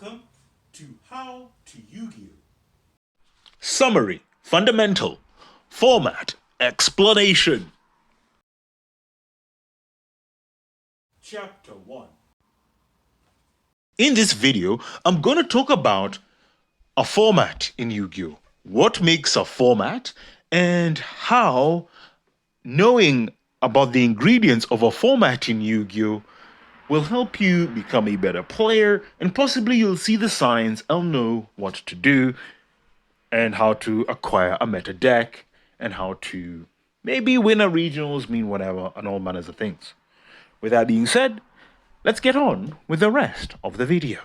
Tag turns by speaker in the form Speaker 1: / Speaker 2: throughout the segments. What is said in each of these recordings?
Speaker 1: Welcome to How to Yu-Gi-Oh!
Speaker 2: Summary, Fundamental, Format, Explanation.
Speaker 1: Chapter 1.
Speaker 2: In this video, I'm going to talk about a format in Yu-Gi-Oh! What makes a format and how knowing about the ingredients of a format in Yu-Gi-Oh! Will help you become a better player, and possibly you'll see the signs and know what to do and how to acquire a meta deck and how to maybe win a regionals, mean whatever, and all manners of things. With that being said, let's get on with the rest of the video.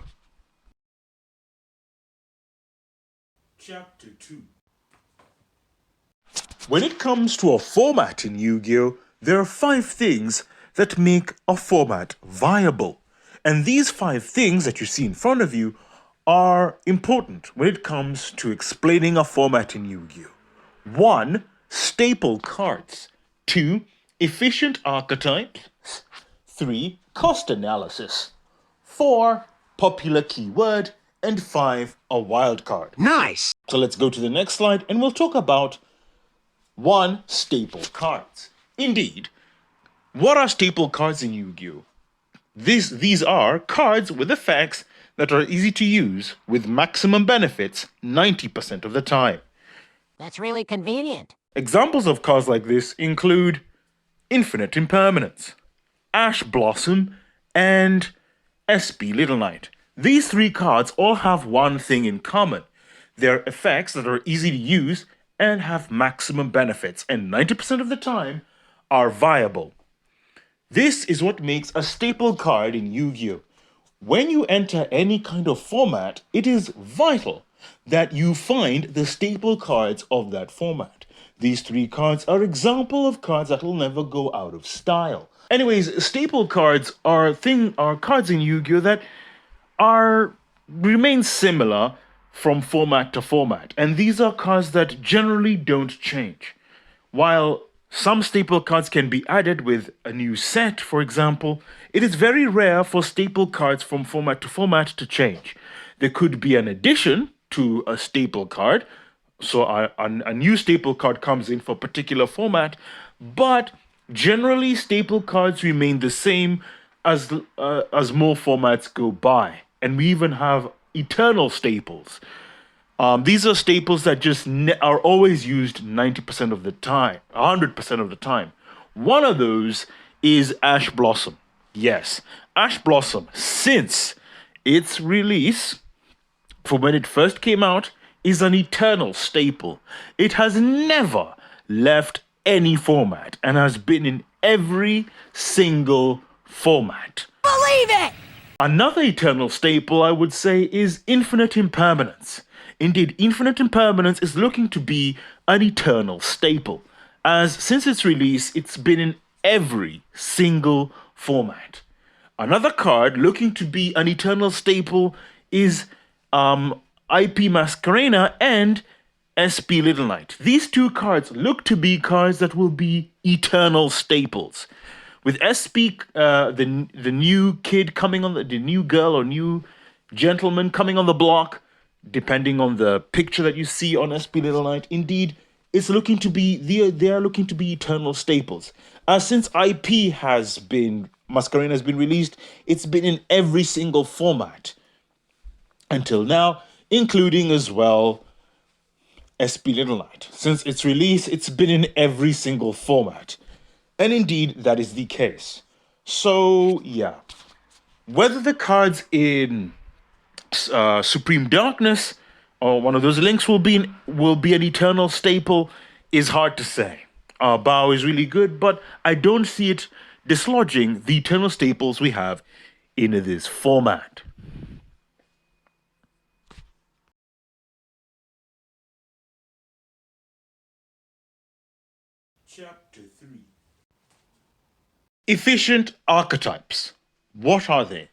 Speaker 1: Chapter 2.
Speaker 2: When it comes to a format in Yu-Gi-Oh!, there are 5 things that make a format viable. And these 5 things that you see in front of you are important when it comes to explaining a format in Yu-Gi-Oh! 1. Staple cards. 2. Efficient archetypes. 3. Cost analysis. 4. Popular keyword. And 5. A wildcard.
Speaker 3: Nice!
Speaker 2: So let's go to the next slide and we'll talk about 1. Staple cards. Indeed, what are staple cards in Yu-Gi-Oh? These are cards with effects that are easy to use with maximum benefits 90% of the time.
Speaker 3: That's really convenient.
Speaker 2: Examples of cards like this include Infinite Impermanence, Ash Blossom, and SP Little Knight. These 3 cards all have one thing in common. They're effects that are easy to use and have maximum benefits, and 90% of the time are viable. This is what makes a staple card in Yu-Gi-Oh! When you enter any kind of format, it is vital that you find the staple cards of that format. These 3 cards are example of cards that will never go out of style. Anyways, staple cards are cards in Yu-Gi-Oh! That remain similar from format to format, and these are cards that generally don't change. While some staple cards can be added with a new set, for example, it is very rare for staple cards from format to format to change. There could be an addition to a staple card, so a new staple card comes in for a particular format, but generally staple cards remain the same as more formats go by. And we even have eternal staples. These are staples that just are always used 90% of the time, 100% of the time. One of those is Ash Blossom. Yes, Ash Blossom, since its release, from when it first came out, is an eternal staple. It has never left any format and has been in every single format.
Speaker 3: Believe it!
Speaker 2: Another eternal staple, I would say, is Infinite Impermanence. Indeed, Infinite Impermanence is looking to be an eternal staple, as since its release, it's been in every single format. Another card looking to be an eternal staple is IP Masquerena and SP Little Knight. These 2 cards look to be cards that will be eternal staples. With SP, the new kid coming on the new girl or new gentleman coming on the block, depending on the picture that you see on SP Little Knight, indeed, it's looking to be they are looking to be eternal staples. Since Masquerena has been released, it's been in every single format until now, including as well SP Little Knight. Since its release, it's been in every single format. And indeed, that is the case. So, yeah. Whether the cards in Supreme Darkness or one of those links will be an eternal staple is hard to say. Bao is really good, but I don't see it dislodging the eternal staples we have in this format.
Speaker 1: Chapter 3.
Speaker 2: Efficient archetypes. What are they?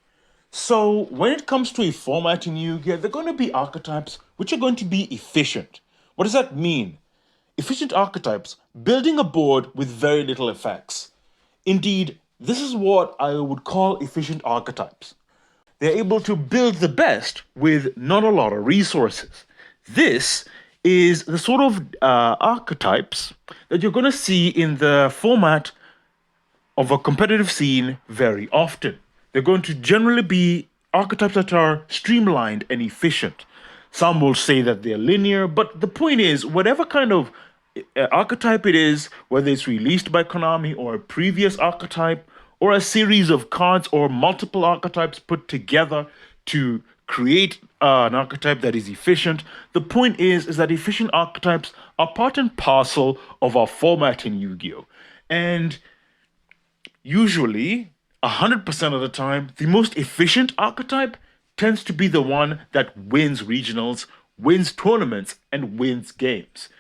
Speaker 2: So, when it comes to a format in Yu-Gi-Oh!, there are going to be archetypes which are going to be efficient. What does that mean? Efficient archetypes, building a board with very little effects. Indeed, this is what I would call efficient archetypes. They're able to build the best with not a lot of resources. This is the sort of archetypes that you're going to see in the format of a competitive scene very often. They're going to generally be archetypes that are streamlined and efficient. Some will say that they're linear, but the point is, whatever kind of archetype it is, whether it's released by Konami or a previous archetype, or a series of cards or multiple archetypes put together to create an archetype that is efficient. The point is that efficient archetypes are part and parcel of our format in Yu-Gi-Oh! And usually, 100% of the time, the most efficient archetype tends to be the one that wins regionals, wins tournaments, and wins games.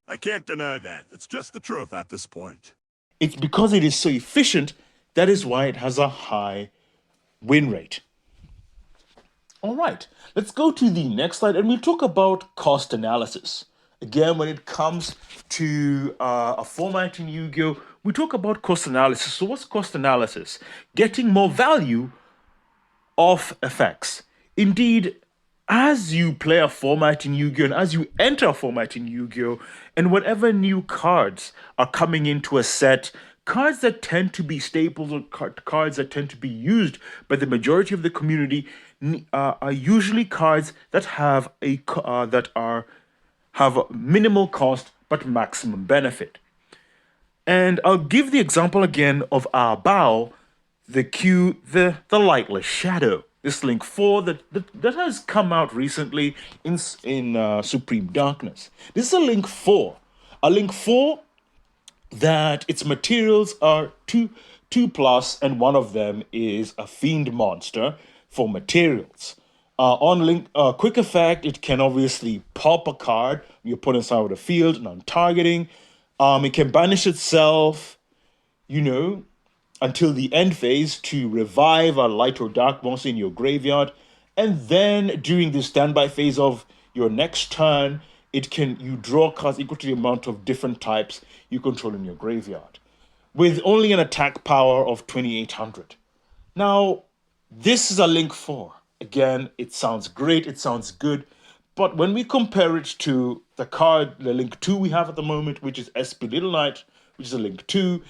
Speaker 4: I can't deny that. It's just the truth at this point.
Speaker 2: It's because it is so efficient, that is why it has a high win rate. All right, let's go to the next slide and we'll talk about cost analysis. Again, when it comes to a format in Yu-Gi-Oh!, we talk about cost analysis. So what's cost analysis? Getting more value off effects. Indeed, as you play a format in Yu-Gi-Oh! And as you enter a format in Yu-Gi-Oh! And whatever new cards are coming into a set, cards that tend to be staples or cards that tend to be used by the majority of the community are usually cards that have have a minimal cost but maximum benefit. And I'll give the example again of our Bao, the Lightless Shadow. This Link 4 that has come out recently in Supreme Darkness. This is a Link 4. A Link 4 that its materials are 2+, and one of them is a Fiend monster for materials. On Link Quick Effect, it can obviously pop a card you put inside of the field, non-targeting. It can banish itself, until the end phase to revive a light or dark monster in your graveyard. And then during the standby phase of your next turn, you draw cards equal to the amount of different types you control in your graveyard, with only an attack power of 2800. Now, this is a Link 4. Again, it sounds great, it sounds good, but when we compare it to the Link 2 we have at the moment, which is SP Little Knight, which is a Link 2,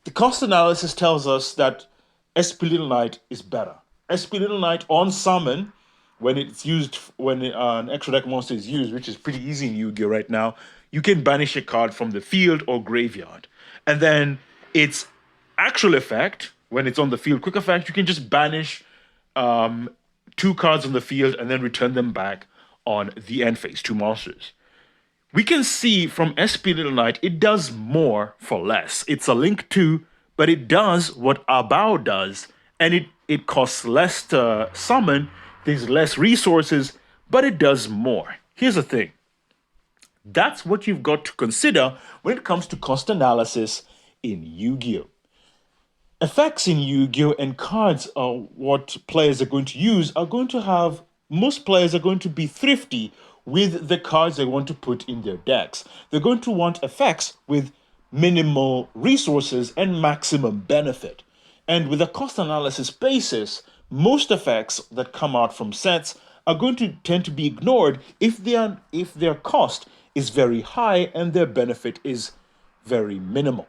Speaker 2: the cost analysis tells us that SP Little Knight is better. SP Little Knight on summon, when an extra deck monster is used, which is pretty easy in Yu-Gi-Oh! Right now, you can banish a card from the field or graveyard. And then its actual effect, when it's on the field, quick effect, you can just banish 2 cards on the field and then return them back on the end phase, 2 monsters. We can see from SP Little Knight, it does more for less. It's a Link 2, but it does what Abao does, and it costs less to summon, there's less resources, but it does more. Here's the thing. That's what you've got to consider when it comes to cost analysis in Yu-Gi-Oh! Effects in Yu-Gi-Oh! And cards are what players are going to use most players are going to be thrifty with the cards they want to put in their decks. They're going to want effects with minimal resources and maximum benefit. And with a cost analysis basis, most effects that come out from sets are going to tend to be ignored if their cost is very high and their benefit is very minimal,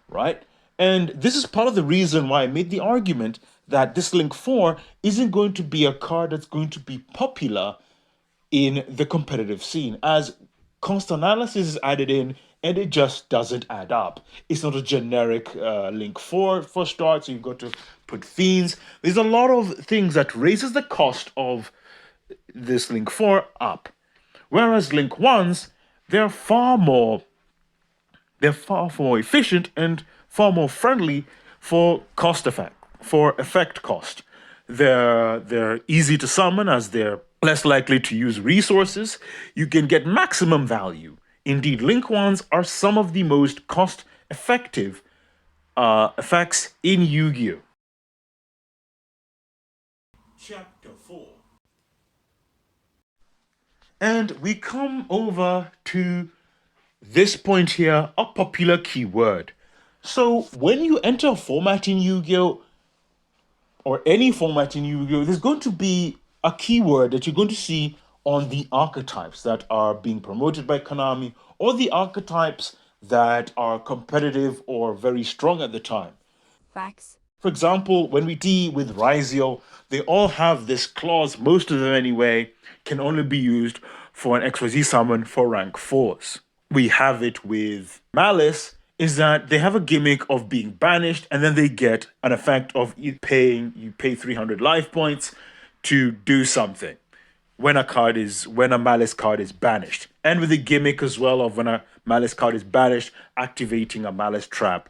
Speaker 2: right? And this is part of the reason why I made the argument that this Link 4 isn't going to be a card that's going to be popular in the competitive scene, as cost analysis is added in and it just doesn't add up. It's not a generic Link 4 for start, so you've got to put fiends. There's a lot of things that raises the cost of this Link 4 up. Whereas Link 1s, they're far more efficient and far more friendly for effect cost. They're easy to summon as they're less likely to use resources. You can get maximum value. Indeed, Link 1s are some of the most cost-effective effects in Yu-Gi-Oh!
Speaker 1: Chapter 4.
Speaker 2: And we come over to this point here, a popular keyword. So when you enter a format in Yu-Gi-Oh!, or any format in Yu-Gi-Oh, there's going to be a keyword that you're going to see on the archetypes that are being promoted by Konami, or the archetypes that are competitive or very strong at the time.
Speaker 5: Facts.
Speaker 2: For example, when we deal with Raizio, they all have this clause, most of them anyway, can only be used for an XYZ summon for rank 4s. We have it with Malice, is that they have a gimmick of being banished, and then they get an effect of you pay 300 life points to do something when a Malice card is banished. And with the gimmick as well of when a Malice card is banished, activating a Malice trap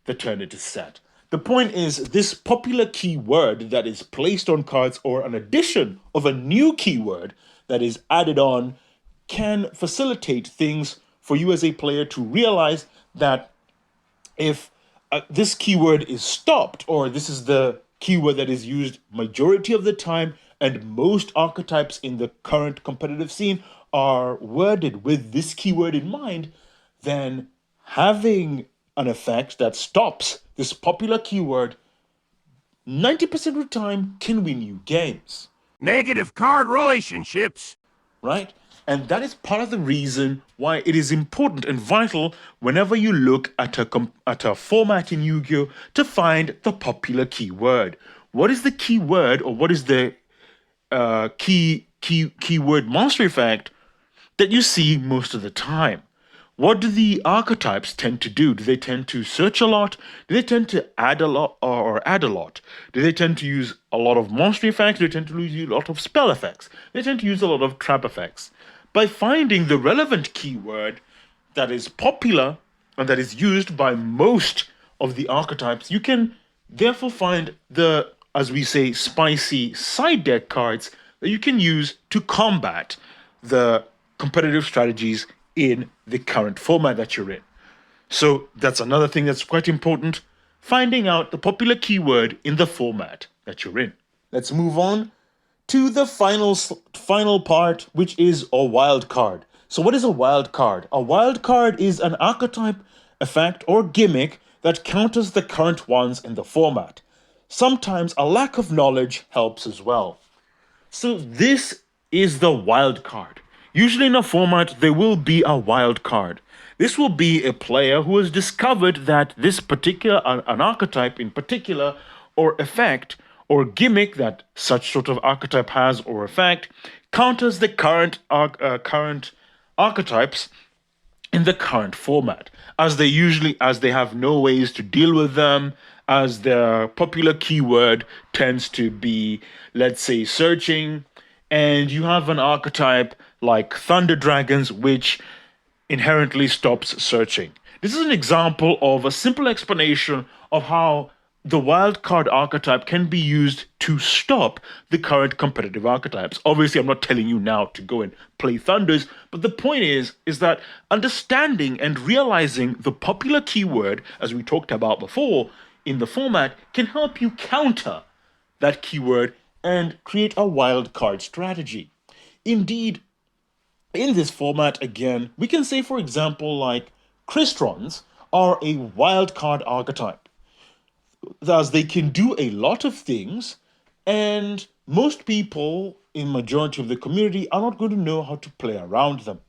Speaker 2: the turn it is set. The point is, this popular keyword that is placed on cards or an addition of a new keyword that is added on can facilitate things for you as a player to realize that if this keyword is stopped, or this is the keyword that is used majority of the time, and most archetypes in the current competitive scene are worded with this keyword in mind, then having an effect that stops this popular keyword 90% of the time can win you games.
Speaker 4: Negative card relationships.
Speaker 2: Right? And that is part of the reason why it is important and vital whenever you look at a format in Yu-Gi-Oh! To find the popular keyword. What is the keyword, or what is the keyword monster effect that you see most of the time? What do the archetypes tend to do? Do they tend to search a lot? Do they tend to add a lot or add a lot? Do they tend to use a lot of monster effects? Do they tend to use a lot of spell effects? They tend to use a lot of trap effects. By finding the relevant keyword that is popular and that is used by most of the archetypes, you can therefore find the, as we say, spicy side deck cards that you can use to combat the competitive strategies in the current format that you're in. So that's another thing that's quite important, finding out the popular keyword in the format that you're in. Let's move on to the final part, which is a wild card. So what is a wild card? A wild card is an archetype, effect, or gimmick that counters the current ones in the format. Sometimes a lack of knowledge helps as well. So this is the wild card. Usually in a format, there will be a wild card. This will be a player who has discovered that this particular, an archetype in particular, or effect, or gimmick that such sort of archetype has or effect, counters the current archetypes in the current format, as they have no ways to deal with them, as their popular keyword tends to be, let's say, searching, and you have an archetype like Thunder Dragons, which inherently stops searching. This is an example of a simple explanation of how the wildcard archetype can be used to stop the current competitive archetypes. Obviously, I'm not telling you now to go and play Thunders, but the point is that understanding and realizing the popular keyword, as we talked about before, in the format, can help you counter that keyword and create a wildcard strategy. Indeed, in this format, again, we can say, for example, like Cristrons are a wildcard archetype. Thus, they can do a lot of things, and most people in majority of the community are not going to know how to play around them.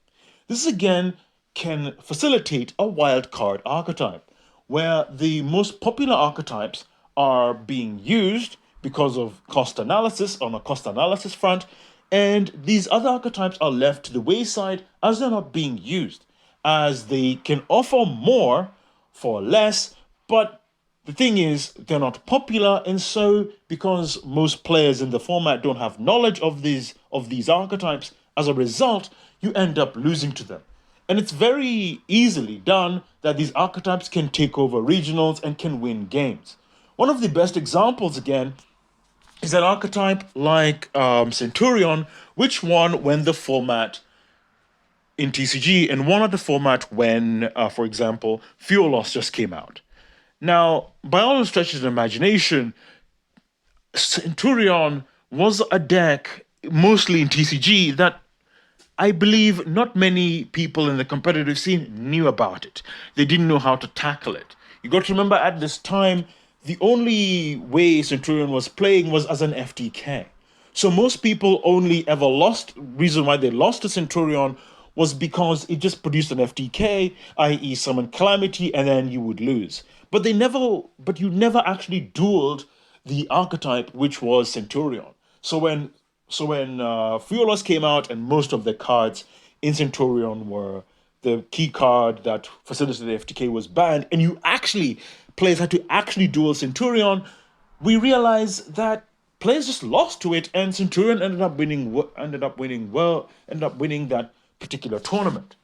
Speaker 2: This, again, can facilitate a wildcard archetype, where the most popular archetypes are being used because of cost analysis, on a cost analysis front, and these other archetypes are left to the wayside as they're not being used, as they can offer more for less, but the thing is, they're not popular, and so because most players in the format don't have knowledge of these archetypes, as a result, you end up losing to them. And it's very easily done that these archetypes can take over regionals and can win games. One of the best examples, again, is an archetype like Centurion, which won when the format in TCG, and won at the format when, for example, Fuel Loss just came out. Now, by all stretches of imagination, Centurion was a deck, mostly in TCG, that I believe not many people in the competitive scene knew about it. They didn't know how to tackle it. You got to remember, at this time, the only way Centurion was playing was as an FTK. So most people only ever lost, reason why they lost to Centurion was because it just produced an FTK, i.e. summon Calamity, and then you would lose. But you never actually dueled the archetype, which was Centurion. So when Fiolos came out, and most of the cards in Centurion were the key card that facilitated FTK was banned, and players had to actually duel Centurion, we realized that players just lost to it, and Centurion ended up winning that particular tournament.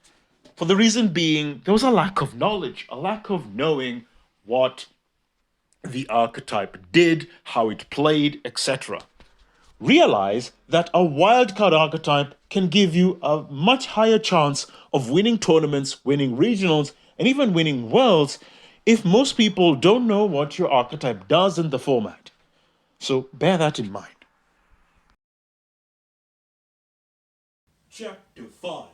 Speaker 2: For the reason being, there was a lack of knowledge, a lack of knowing what the archetype did, how it played, etc. Realize that a wildcard archetype can give you a much higher chance of winning tournaments, winning regionals, and even winning worlds if most people don't know what your archetype does in the format. So bear that in mind.
Speaker 1: Chapter 5.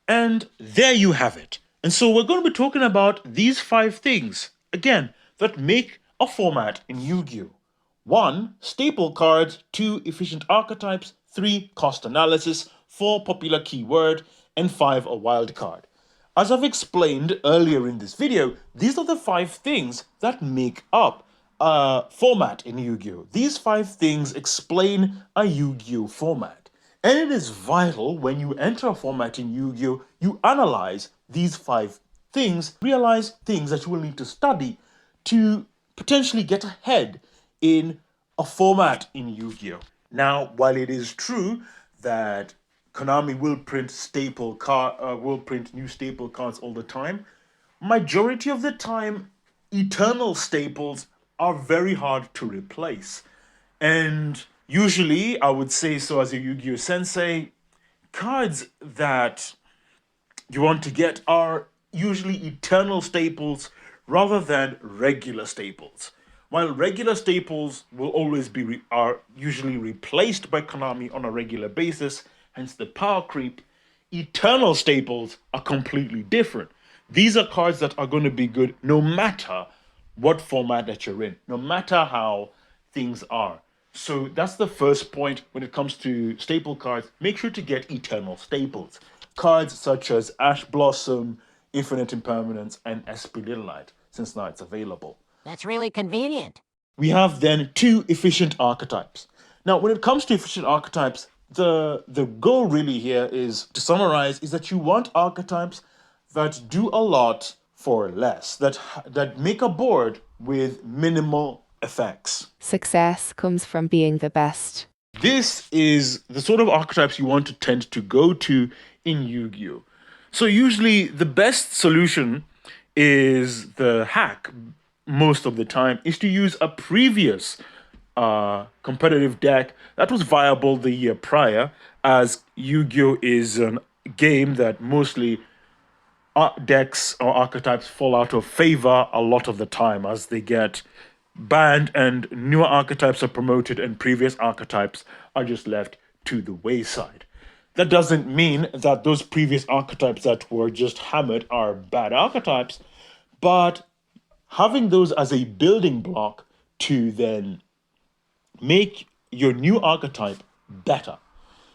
Speaker 2: And there you have it. And so we're going to be talking about these 5 things, again, that make a format in Yu-Gi-Oh! 1. Staple cards. 2. Efficient archetypes. 3. Cost analysis. 4. Popular keyword. And 5. A wild card. As I've explained earlier in this video, these are the 5 things that make up a format in Yu-Gi-Oh! These 5 things explain a Yu-Gi-Oh! Format. And it is vital when you enter a format in Yu-Gi-Oh! You analyze these 5 things, realize things that you will need to study to potentially get ahead in a format in Yu-Gi-Oh! Now, while it is true that Konami will print new staple cards all the time, majority of the time, eternal staples are very hard to replace. And usually, I would say so as a Yu-Gi-Oh! Sensei, cards that you want to get are usually eternal staples rather than regular staples. While regular staples will always are usually replaced by Konami on a regular basis, hence the power creep, eternal staples are completely different. These are cards that are going to be good no matter what format that you're in, no matter how things are. So that's the first point when it comes to staple cards. Make sure to get eternal staples. Cards such as Ash Blossom, Infinite Impermanence, and SP Little Light, since now it's available.
Speaker 3: That's really convenient.
Speaker 2: We have then 2 efficient archetypes. Now, when it comes to efficient archetypes, the goal really here is, to summarize, is that you want archetypes that do a lot for less, that make a board with minimal effects.
Speaker 5: Success comes from being the best.
Speaker 2: This is the sort of archetypes you want to tend to go to in Yu-Gi-Oh! So usually the best solution is the hack, most of the time, is to use a previous competitive deck that was viable the year prior, as Yu-Gi-Oh! Is a game that mostly decks or archetypes fall out of favor a lot of the time as they get banned and newer archetypes are promoted and previous archetypes are just left to the wayside. That doesn't mean that those previous archetypes that were just hammered are bad archetypes, but having those as a building block to then make your new archetype better.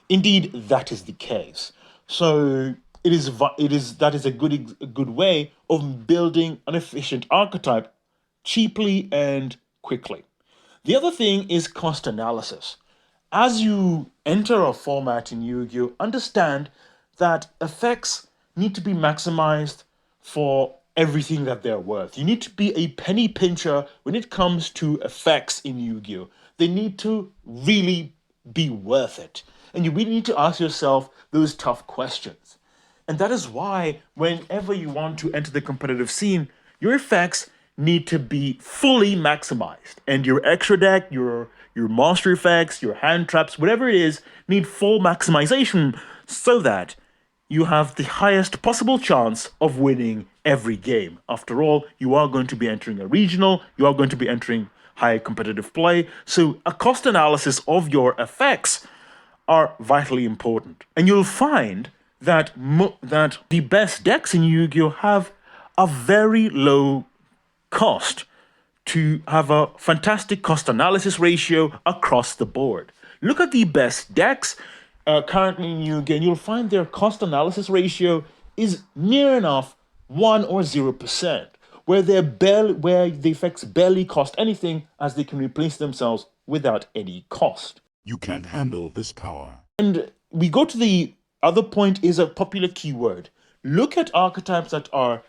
Speaker 2: Indeed, that is the case. So that is a good way of building an efficient archetype cheaply and quickly. The other thing is cost analysis. As you enter a format in Yu-Gi-Oh!, understand that effects need to be maximized for everything that they're worth. You need to be a penny pincher when it comes to effects in Yu-Gi-Oh! They need to really be worth it. And you really need to ask yourself those tough questions. And that is why whenever you want to enter the competitive scene, your effects need to be fully maximized. And your extra deck, your monster effects, your hand traps, whatever it is, need full maximization so that you have the highest possible chance of winning every game. After all, you are going to be entering a regional, you are going to be entering high competitive play, so a cost analysis of your effects are vitally important. And you'll find that that the best decks in Yu-Gi-Oh! Have a very low cost to have a fantastic cost analysis ratio across the board. Look at the best decks currently in Yu-Gi-Oh! And you'll find their cost analysis ratio is near enough 1 or 0%, where where the effects barely cost anything as they can replace themselves without any cost.
Speaker 4: You can't handle this power.
Speaker 2: And we go to the other point is a popular keyword. Look at archetypes that are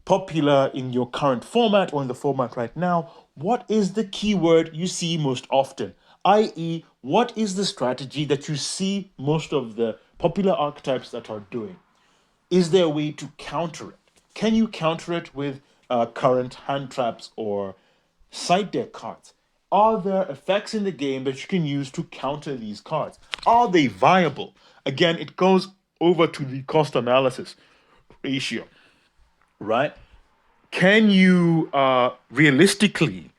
Speaker 2: popular in your current format or in the format right now. What is the keyword you see most often? I.e., what is the strategy that you see most of the popular archetypes that are doing? Is there a way to counter it? Can you counter it with current hand traps or side deck cards? Are there effects in the game that you can use to counter these cards? Are they viable? Again, it goes over to the cost analysis ratio, right? Can you realistically,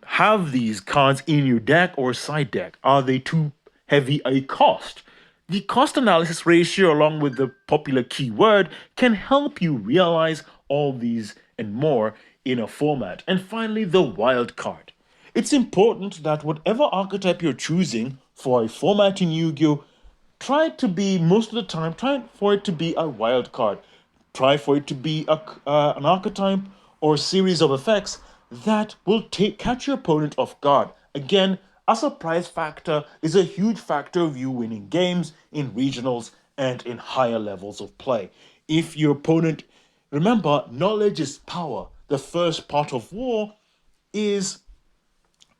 Speaker 2: have these cards in your deck or side deck? Are they too heavy a cost? The cost analysis ratio, along with the popular keyword, can help you realize all these and more in a format. And finally, the wild card. It's important that whatever archetype you're choosing for a format in Yu-Gi-Oh, try to be, most of the time, try for it to be a wild card. Try for it to be an archetype or series of effects that will catch your opponent off guard. Again, a surprise factor is a huge factor of you winning games in regionals and in higher levels of play. If your opponent, remember, knowledge is power. The first part of war is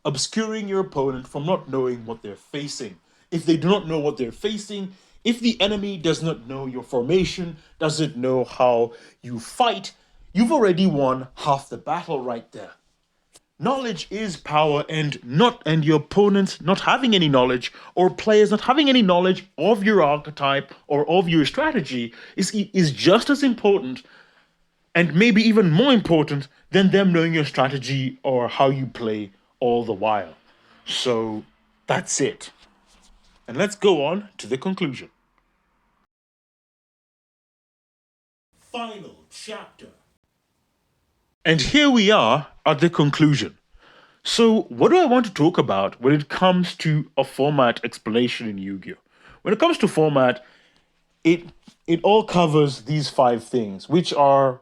Speaker 2: obscuring your opponent from not knowing what they're facing. If they do not know what they're facing, if the enemy does not know your formation, doesn't know how you fight, you've already won half the battle right there. Knowledge is power, and your opponents not having any knowledge, or players not having any knowledge of your archetype or of your strategy is just as important, and maybe even more important than them knowing your strategy or how you play all the while. So that's it. And let's go on to the conclusion.
Speaker 1: Final chapter.
Speaker 2: And here we are at the conclusion. So, what do I want to talk about when it comes to a format explanation in Yu-Gi-Oh? When it comes to format, it all covers these 5 things, which are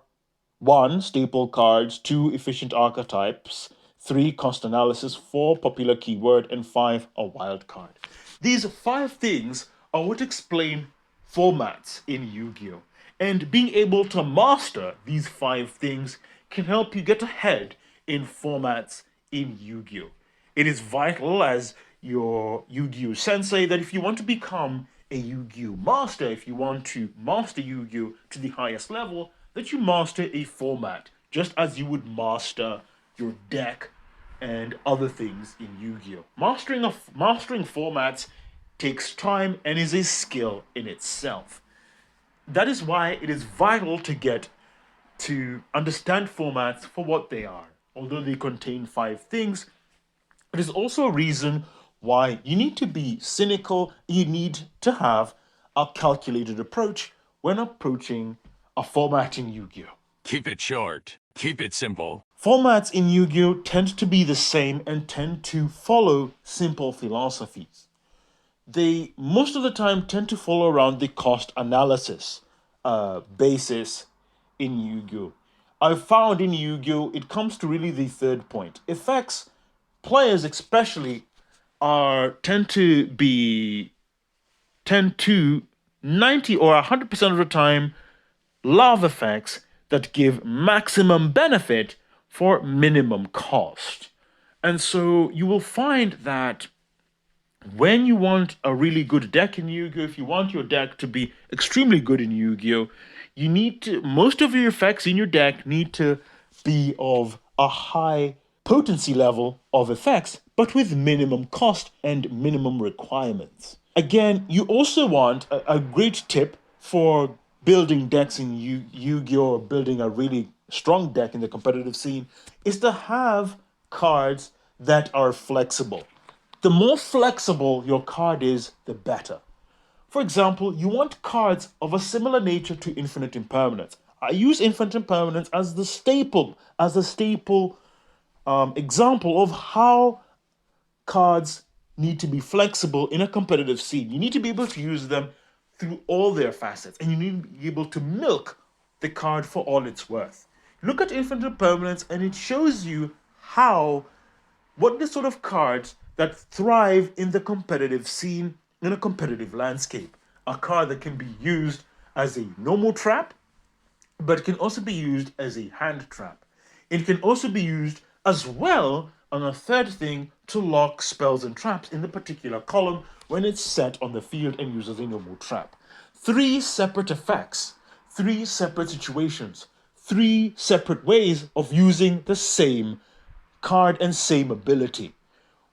Speaker 2: 1. Staple cards, 2. Efficient archetypes, 3. Cost analysis, 4. Popular keyword, and 5. A wild card. These 5 things are what explain formats in Yu-Gi-Oh! And being able to master these 5 things can help you get ahead in formats in Yu-Gi-Oh! It is vital as your Yu-Gi-Oh! Sensei that if you want to become a Yu-Gi-Oh! Master, if you want to master Yu-Gi-Oh! To the highest level, that you master a format, just as you would master your deck and other things in Yu-Gi-Oh! Mastering formats takes time and is a skill in itself. That is why it is vital to get to understand formats for what they are. Although they contain 5 things, it is also a reason why you need to be cynical. You need to have a calculated approach when approaching a format in Yu-Gi-Oh!
Speaker 4: Keep it short. Keep it simple.
Speaker 2: Formats in Yu-Gi-Oh! Tend to be the same and tend to follow simple philosophies. They, most of the time, tend to follow around the cost analysis basis in Yu-Gi-Oh! I've found in Yu-Gi-Oh! It comes to really the third point. Effects, players especially, tend to 90 or 100% of the time love effects that give maximum benefit for minimum cost. And so you will find that when you want a really good deck in Yu-Gi-Oh, if you want your deck to be extremely good in Yu-Gi-Oh, most of your effects in your deck need to be of a high potency level of effects, but with minimum cost and minimum requirements. Again, you also want a great tip for building decks in Yu-Gi-Oh, or building a really strong deck in the competitive scene, is to have cards that are flexible. The more flexible your card is, the better. For example, you want cards of a similar nature to Infinite Impermanence. I use infinite impermanence as the staple, example of how cards need to be flexible in a competitive scene. You need to be able to use them through all their facets, and you need to be able to milk the card for all it's worth. Look at infinite impermanence, and it shows you what the sort of cards that thrive in the competitive scene, in a competitive landscape. A card that can be used as a normal trap, but it can also be used as a hand trap. It can also be used as well on a third thing to lock spells and traps in the particular column when it's set on the field and used as a normal trap. 3 separate effects, 3 separate situations, 3 separate ways of using the same card and same ability.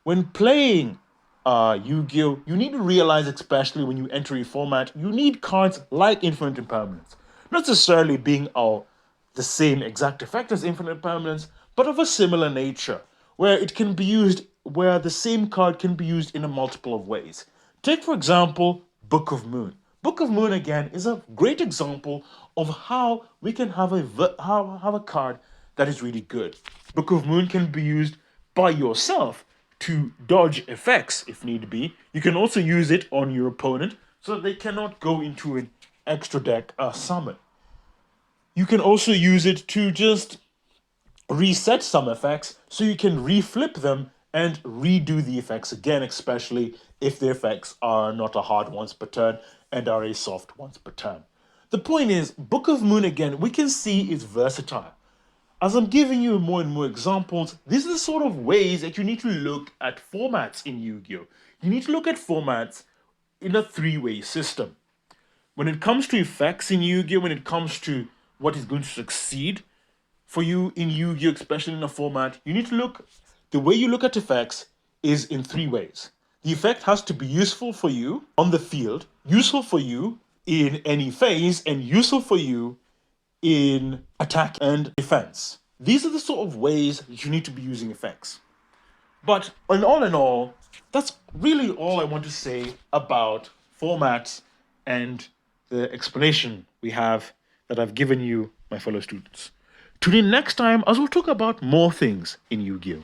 Speaker 2: When playing Yu-Gi-Oh, you need to realize, especially when you enter a format, you need cards like Infinite Impermanence. Not necessarily being the same exact effect as Infinite Impermanence, but of a similar nature, where the same card can be used in a multiple of ways. Take, for example, Book of Moon. Book of Moon, again, is a great example of how we can have a card that is really good. Book of Moon can be used by yourself to dodge effects if need be. You can also use it on your opponent so that they cannot go into an extra deck summon. You can also use it to just reset some effects so you can reflip them and redo the effects again, especially if the effects are not a hard once per turn and are a soft once per turn. The point is, Book of Moon, again, we can see is versatile. As I'm giving you more and more examples, these are the sort of ways that you need to look at formats in Yu-Gi-Oh! You need to look at formats in a 3-way system. When it comes to effects in Yu-Gi-Oh!, when it comes to what is going to succeed for you in Yu-Gi-Oh!, especially in a format, the way you look at effects is in 3 ways. The effect has to be useful for you on the field, useful for you in any phase, and useful for you in attack and defense. These are the sort of ways that you need to be using effects. But in all, that's really all I want to say about formats and the explanation that I've given you, my fellow students. Tune in next time as we'll talk about more things in Yu-Gi-Oh!